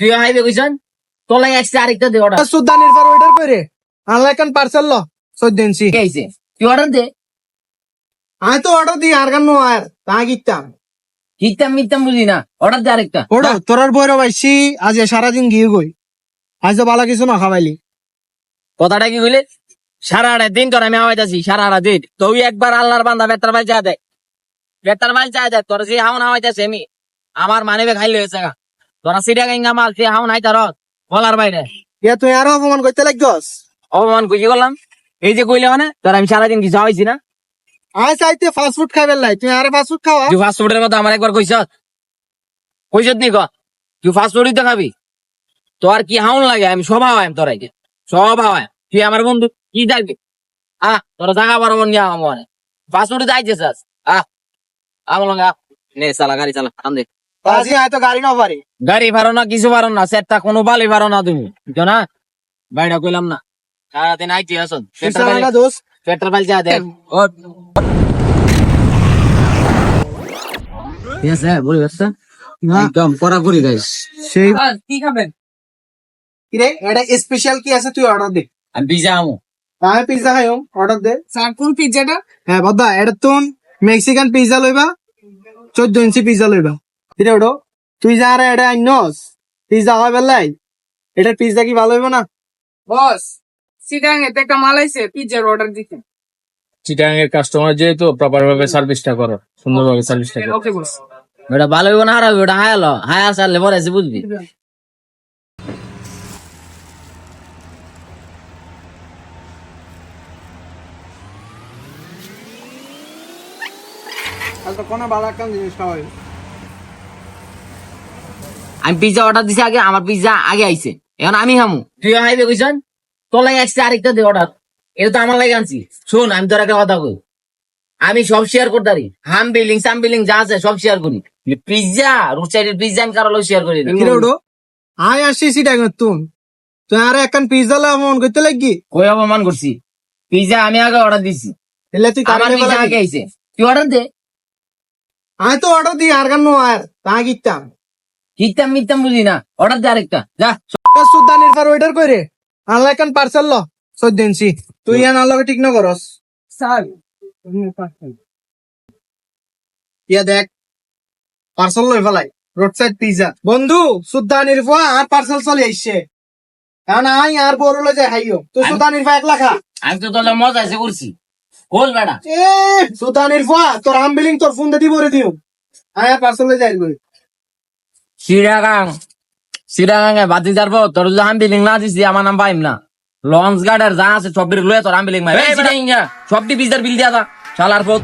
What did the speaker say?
তুই আইবে কইছন তোলাই আসছে আরেকটা দে অর্ডার সুদানির পর অর্ডার করে আনলাই কান পার্সেল ল 14 ইঞ্চি কে আইছে তুই অর্ডার দে আমি তো অর্ডার দিই আর কান নো আর তা গিতাম হিতাম মিতাম বুঝি না অর্ডার দে আরেকটা ওড়ো তোরার বইরো বাইছি আজ সারাদিন গিয়ে গই আজ তো বালা কিছু না খাওয়াইলি কথাটা কি কইলে সারাটা দিন তোর আমি আওয়াইতাছি সারাটা দিন তুই একবার আল্লাহর বান্দা বেতার বাল চা দে বেতার বাল চা দে তোর যে হাওন আওয়াইতাছে আমি আমার মানিবে খাইলে হয়েছে গা তোরা সিডা গাঙ্গা মাল সে হাওন আইতার বলার বাইরে ইয়া তুই আরো অপমান করতে লাগছস অপমান কই করলাম এই যে কইলে মানে তোর আমি সারাদিন কি যাওয়াইছি না আজ চাইতে ফাস্ট ফুড খাইবেন লাই তুই আরে ফাস্ট ফুড খাওয়া তুই ফাস্ট ফুডের কথা আমার একবার কইছত নি ক তুই ফাস্ট ফুডই তো খাবি তোর কি হাউন লাগে আমি সব হাওয়াইম তোর আগে সব হাওয়াইম তুই আমার বন্ধু কি যাইবি তোরা জাগা পারবো নিয়ে আমার ফাস্ট ফুডে যাইতে চাস আমার লঙ্গা নে চালা গাড়ি চালা আন্দে আজি আয় তো গাড়ি না পারি গাড়ি ভাড়ো না কিছু ভাড়ো না সেটটা কোনো বালি ভাড়ো না তুমি বুঝছো না বাইরে কইলাম না সারাদিন আইটি আসন ইনশাআল্লাহ দোস্ত পেট্রোল পাল যা দে Yes, বলি ব্যস্ত একদম পড়া করি গাইস সেই কি খাবেন কি রে এটা স্পেশাল কি আছে তুই অর্ডার দে আমি পিজা আমু আমি পিজ্জা খাইও অর্ডার দে স্যার কোন পিজ্জাটা? হ্যাঁ বাবা এটা তুন মেক্সিকান পিজ্জা লইবা 14 ইঞ্চি পিজ্জা লইবা কিরে ওডো তুই যা রে এটা আইনস পিজ্জা হয় বেলাই এটা পিজ্জা কি ভালো হইব না বস সিটাং এতে একটা মাল আইছে পিজ্জার অর্ডার দিতে। চিটাং এর কাস্টমার যেহেতু প্রপার ভাবে সার্ভিসটা করো, সুন্দরভাবে সার্ভিসটা করো। ওকে বস। ওটা ভালো হইব না হারাবে ওটা হায়ালো হায়া সারলে পরে এসে বুঝবি আর তো কোন ভালো একটা জিনিস খাওয়াই আমি পিজ্জা অর্ডার দিছি আগে আমার পিজ্জা আগে আইছে এখন আমি খামু তুই আইবে কইছন তোলাই আসছে আরেকটা দে অর্ডার এটা তো আমার লাগে আনছি শোন আমি তোর একটা কথা কই আমি সব শেয়ার করতারি হাম বিলিং সাম বিলিং যা আছে সব শেয়ার করি পিজ্জা রুচাইডের পিজ্জা আমি কারো শেয়ার করি না কিরে ওডো আয় আসছি সিটাং তুন তুই আরে একখান পিজ্জা লা মন করতে লাগি কই অপমান করছি পিজ্জা আমি আগে অর্ডার দিছি এলে তুই আমার কারে পিজ্জা বলা আগে আইছে তুই অর্ডার দে আমি তো অর্ডার দিই আর কান নো আর তা গিতাম হিতাম মিতাম বুঝি না অর্ডার দে আরেকটা যা সুদানির পর অর্ডার করে আনলাই কান পার্সেল ল 14 ইঞ্চি তুই ইয়ান আনলকে ঠিক না করস স্যার ইয়া দেখ পার্সেল লই ফেলাই রোড সাইড পিজ্জা বন্ধু সুদানির ফা আর পার্সেল চলে আইছে কারণ আই আর বড় লই যাই হাইও তুই সুদানির ফা একলা খা আমি তো তোলে মজা এসে করছি বল বেটা এ সুদানির ফা তোর আমবিলিং তোর ফোন দে দিব রে দিও আয় পার্সেল লই যাই গই সিরাগাং বাতি যারবো তোর যদি আমি বিলিং না দিছি আমার নাম পাইম না লঞ্চ গার্ডের যা আছে সব লয়ে তোর আমি বিলিং মাই সবটি পিজার বিল দিয়া দা শালার পথ